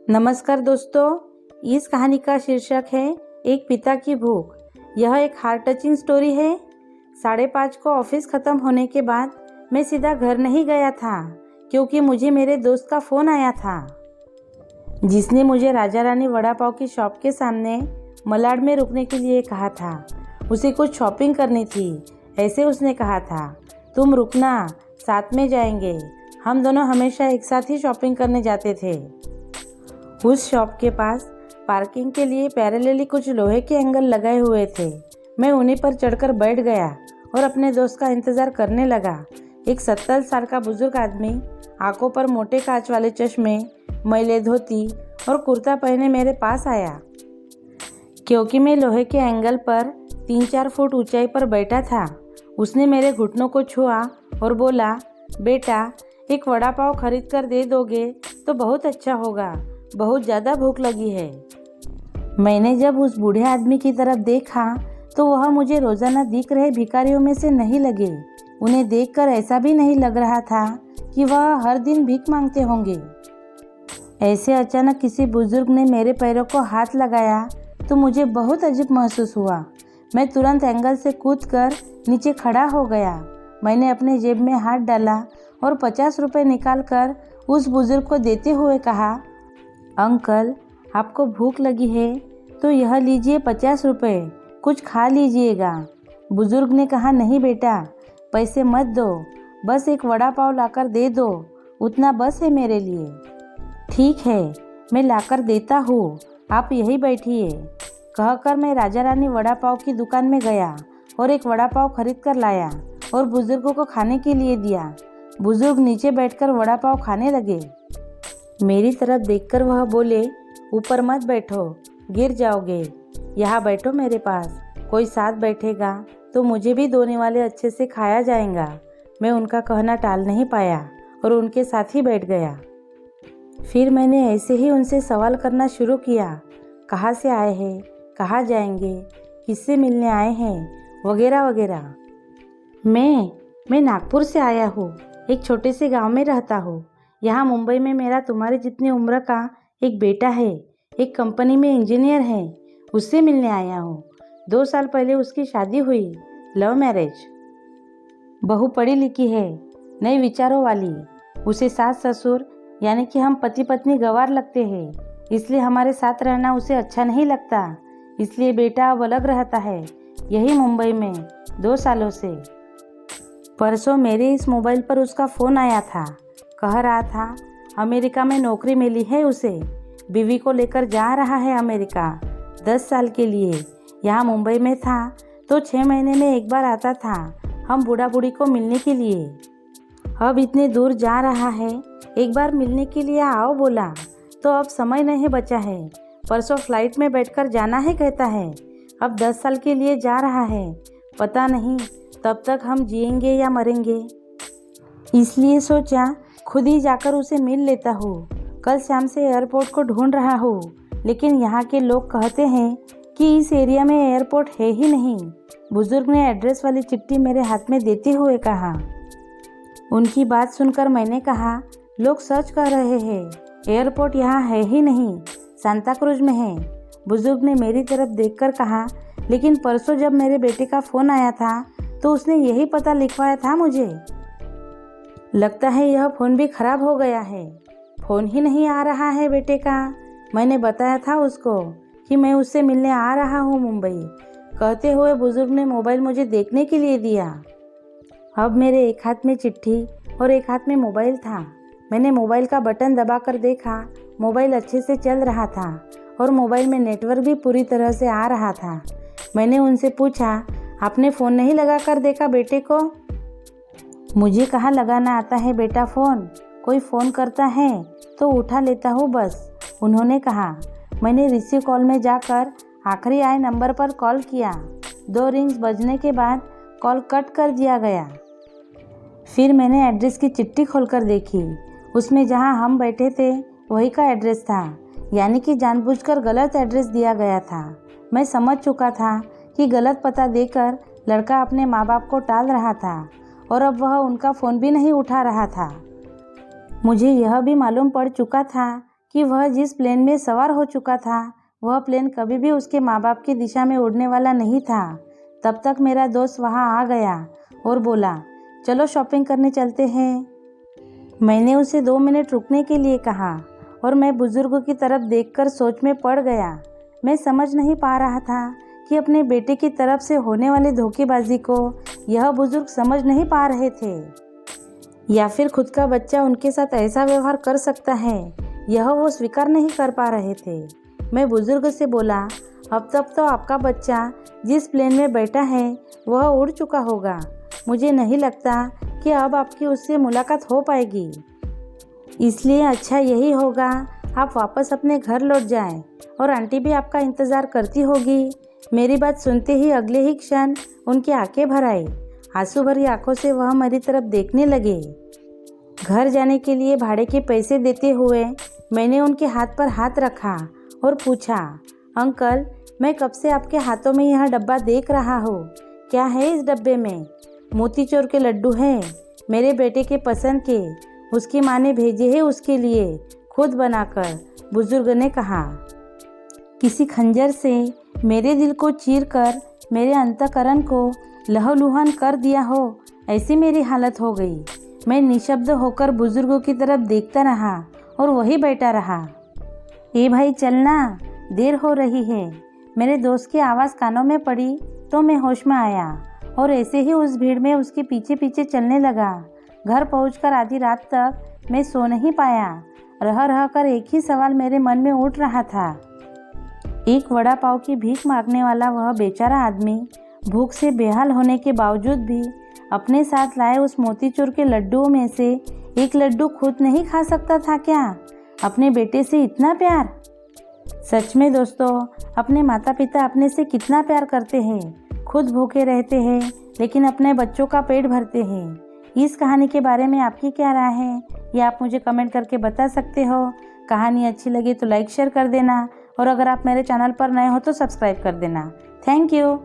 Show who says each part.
Speaker 1: नमस्कार दोस्तों, इस कहानी का शीर्षक है एक पिता की भूख। यह एक हार्ट टचिंग स्टोरी है। 5:30 को ऑफिस ख़त्म होने के बाद मैं सीधा घर नहीं गया था क्योंकि मुझे मेरे दोस्त का फ़ोन आया था जिसने मुझे राजा रानी वड़ा पाव की शॉप के सामने मलाड में रुकने के लिए कहा था। उसे कुछ शॉपिंग करनी थी। ऐसे उसने कहा था, तुम रुकना, साथ में जाएंगे। हम दोनों हमेशा एक साथ ही शॉपिंग करने जाते थे। उस शॉप के पास पार्किंग के लिए पैरेलली कुछ लोहे के एंगल लगाए हुए थे। मैं उन्हीं पर चढ़कर बैठ गया और अपने दोस्त का इंतज़ार करने लगा। एक 70 साल का बुजुर्ग आदमी, आंखों पर मोटे कांच वाले चश्मे, मैले धोती और कुर्ता पहने मेरे पास आया। क्योंकि मैं लोहे के एंगल पर 3-4 फुट ऊंचाई पर बैठा था, उसने मेरे घुटनों को छुआ और बोला, बेटा, एक वड़ा पाव खरीद कर दे दोगे तो बहुत अच्छा होगा, बहुत ज़्यादा भूख लगी है। मैंने जब उस बूढ़े आदमी की तरफ देखा तो वह मुझे रोज़ाना दिख रहे भिखारियों में से नहीं लगे। उन्हें देखकर ऐसा भी नहीं लग रहा था कि वह हर दिन भीख मांगते होंगे। ऐसे अचानक किसी बुजुर्ग ने मेरे पैरों को हाथ लगाया तो मुझे बहुत अजीब महसूस हुआ। मैं तुरंत एंगल से कूदकर नीचे खड़ा हो गया। मैंने अपने जेब में हाथ डाला और 50 रुपये निकालकर उस बुजुर्ग को देते हुए कहा, अंकल, आपको भूख लगी है तो यह लीजिए 50 रुपये, कुछ खा लीजिएगा। बुजुर्ग ने कहा, नहीं बेटा, पैसे मत दो, बस एक वड़ा पाव लाकर दे दो, उतना बस है मेरे लिए। ठीक है, मैं लाकर देता हूँ, आप यहीं बैठिए। कहकर मैं राजा रानी वड़ा पाव की दुकान में गया और एक वड़ा पाव खरीद कर लाया और बुजुर्गों को खाने के लिए दिया। बुजुर्ग नीचे बैठकर वड़ा पाव खाने लगे। मेरी तरफ देखकर वह बोले, ऊपर मत बैठो, गिर जाओगे, यहाँ बैठो मेरे पास। कोई साथ बैठेगा तो मुझे भी दोने वाले अच्छे से खाया जाएगा। मैं उनका कहना टाल नहीं पाया और उनके साथ ही बैठ गया। फिर मैंने ऐसे ही उनसे सवाल करना शुरू किया, कहाँ से आए हैं, कहाँ जाएंगे, किससे मिलने आए हैं, वगैरह वगैरह। मैं नागपुर से आया हूँ, एक छोटे से गांव में रहता हूँ। यहाँ मुंबई में मेरा तुम्हारे जितनी उम्र का एक बेटा है, एक कंपनी में इंजीनियर है, उससे मिलने आया हूँ। 2 साल पहले उसकी शादी हुई, लव मैरिज। बहू पढ़ी लिखी है, नए विचारों वाली। उसे सास ससुर यानी कि हम पति पत्नी गंवार लगते हैं, इसलिए हमारे साथ रहना उसे अच्छा नहीं लगता। इसलिए बेटा अब अलग रहता है, यही मुंबई में 2 सालों से। परसों मेरे इस मोबाइल पर उसका फ़ोन आया था। कह रहा था अमेरिका में नौकरी मिली है उसे, बीवी को लेकर जा रहा है अमेरिका 10 साल के लिए। यहाँ मुंबई में था तो 6 महीने में एक बार आता था हम बूढ़ा बूढ़ी को मिलने के लिए। अब इतने दूर जा रहा है, एक बार मिलने के लिए आओ बोला तो अब समय नहीं बचा है। परसों फ्लाइट में बैठकर जाना है कहता है। अब 10 साल के लिए जा रहा है, पता नहीं तब तक हम जिएंगे या मरेंगे। इसलिए सोचा खुद ही जाकर उसे मिल लेता हूँ। कल शाम से एयरपोर्ट को ढूंढ रहा हूँ, लेकिन यहाँ के लोग कहते हैं कि इस एरिया में एयरपोर्ट है ही नहीं। बुजुर्ग ने एड्रेस वाली चिट्ठी मेरे हाथ में देते हुए कहा। उनकी बात सुनकर मैंने कहा, लोग सच कह रहे हैं, एयरपोर्ट यहाँ है ही नहीं, सांता क्रूज में है। बुजुर्ग ने मेरी तरफ देखकर कहा, लेकिन परसों जब मेरे बेटे का फ़ोन आया था तो उसने यही पता लिखवाया था मुझे। लगता है यह फ़ोन भी ख़राब हो गया है, फ़ोन ही नहीं आ रहा है बेटे का। मैंने बताया था उसको कि मैं उससे मिलने आ रहा हूँ मुंबई। कहते हुए बुजुर्ग ने मोबाइल मुझे देखने के लिए दिया। अब मेरे एक हाथ में चिट्ठी और एक हाथ में मोबाइल था। मैंने मोबाइल का बटन दबाकर देखा, मोबाइल अच्छे से चल रहा था और मोबाइल में नेटवर्क भी पूरी तरह से आ रहा था। मैंने उनसे पूछा, आपने फ़ोन नहीं लगा कर देखा बेटे को? मुझे कहाँ लगाना आता है बेटा फ़ोन, कोई फ़ोन करता है तो उठा लेता हूँ बस, उन्होंने कहा। मैंने रिसीव कॉल में जाकर आखिरी आए नंबर पर कॉल किया। 2 रिंग्स बजने के बाद कॉल कट कर दिया गया। फिर मैंने एड्रेस की चिट्ठी खोलकर देखी। उसमें जहाँ हम बैठे थे वही का एड्रेस था, यानी कि जानबूझकर गलत एड्रेस दिया गया था। मैं समझ चुका था कि गलत पता देकर लड़का अपने माँ बाप को टाल रहा था और अब वह उनका फ़ोन भी नहीं उठा रहा था। मुझे यह भी मालूम पड़ चुका था कि वह जिस प्लेन में सवार हो चुका था वह प्लेन कभी भी उसके माँ बाप की दिशा में उड़ने वाला नहीं था। तब तक मेरा दोस्त वहाँ आ गया और बोला, चलो शॉपिंग करने चलते हैं। मैंने उसे 2 मिनट रुकने के लिए कहा और मैं बुजुर्ग की तरफ देखकर सोच में पड़ गया। मैं समझ नहीं पा रहा था कि अपने बेटे की तरफ से होने वाली धोखेबाजी को यह बुजुर्ग समझ नहीं पा रहे थे या फिर खुद का बच्चा उनके साथ ऐसा व्यवहार कर सकता है, यह वो स्वीकार नहीं कर पा रहे थे। मैं बुजुर्ग से बोला, अब तक तो आपका बच्चा जिस प्लेन में बैठा है वह उड़ चुका होगा। मुझे नहीं लगता कि अब आपकी उससे मुलाकात हो पाएगी, इसलिए अच्छा यही होगा आप वापस अपने घर लौट जाएं और आंटी भी आपका इंतज़ार करती होगी। मेरी बात सुनते ही अगले ही क्षण उनकी आंखें भर आई। आंसू भरी आंखों से वह मेरी तरफ देखने लगे। घर जाने के लिए भाड़े के पैसे देते हुए मैंने उनके हाथ पर हाथ रखा और पूछा, अंकल, मैं कब से आपके हाथों में यह डब्बा देख रहा हूँ, क्या है इस डब्बे में? मोतीचूर के लड्डू हैं, मेरे बेटे के पसंद के, उसकी माँ ने भेजे हैं उसके लिए, खुद बनाकर, बुजुर्ग ने कहा। किसी खंजर से मेरे दिल को चीरकर मेरे अंतःकरण को लहूलुहान कर दिया हो, ऐसी मेरी हालत हो गई। मैं निशब्द होकर बुजुर्गों की तरफ देखता रहा और वही बैठा रहा। ए भाई चलना, देर हो रही है। मेरे दोस्त की आवाज़ कानों में पड़ी तो मैं होश में आया और ऐसे ही उस भीड़ में उसके पीछे पीछे चलने लगा। घर पहुंचकर आधी रात तक मैं सो नहीं पाया। रह रह कर एक ही सवाल मेरे मन में उठ रहा था। एक वड़ा पाव की भीख मांगने वाला वह बेचारा आदमी भूख से बेहाल होने के बावजूद भी अपने साथ लाए उस मोतीचूर के लड्डुओं में से एक लड्डू खुद नहीं खा सकता था क्या? अपने बेटे से इतना प्यार! सच में दोस्तों, अपने माता पिता अपने से कितना प्यार करते हैं। खुद भूखे रहते हैं लेकिन अपने बच्चों का पेट भरते हैं। इस कहानी के बारे में आपकी क्या राय है, ये आप मुझे कमेंट करके बता सकते हो। कहानी अच्छी लगी तो लाइक शेयर कर देना और अगर आप मेरे चैनल पर नए हो तो सब्सक्राइब कर देना। Thank you.